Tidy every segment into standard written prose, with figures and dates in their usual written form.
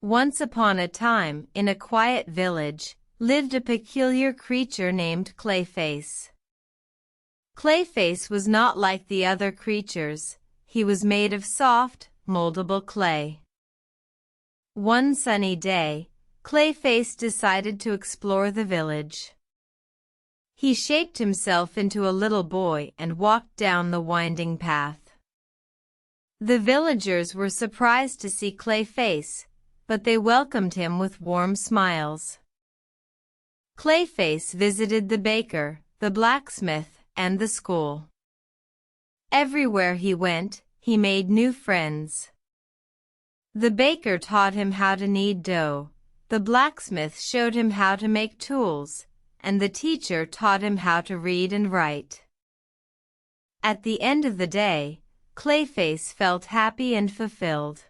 Once upon a time, in a quiet village, lived a peculiar creature named Clayface. Clayface was not like the other creatures. He was made of soft, moldable clay. One sunny day, Clayface decided to explore the village. He shaped himself into a little boy and walked down the winding path. The villagers were surprised to see Clayface, but they welcomed him with warm smiles. Clayface visited the baker, the blacksmith, and the school. Everywhere he went, he made new friends. The baker taught him how to knead dough, the blacksmith showed him how to make tools, and the teacher taught him how to read and write. At the end of the day, Clayface felt happy and fulfilled.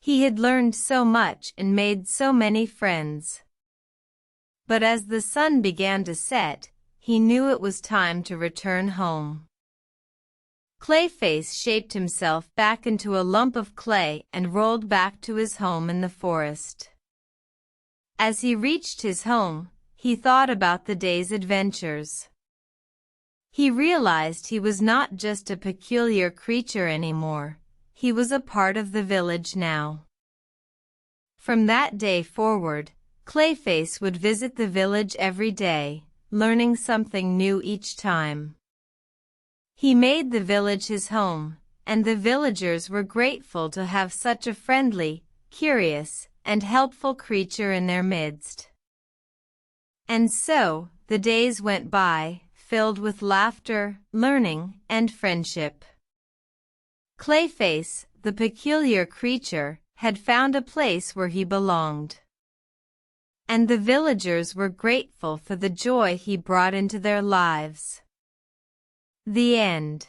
He had learned so much and made so many friends. But as the sun began to set, he knew it was time to return home. Clayface shaped himself back into a lump of clay and rolled back to his home in the forest. As he reached his home, he thought about the day's adventures. He realized he was not just a peculiar creature anymore. He was a part of the village now. From that day forward, Clayface would visit the village every day, learning something new each time. He made the village his home, and the villagers were grateful to have such a friendly, curious, and helpful creature in their midst. And so, the days went by, filled with laughter, learning, and friendship. Clayface, the peculiar creature, had found a place where he belonged. And the villagers were grateful for the joy he brought into their lives. The end.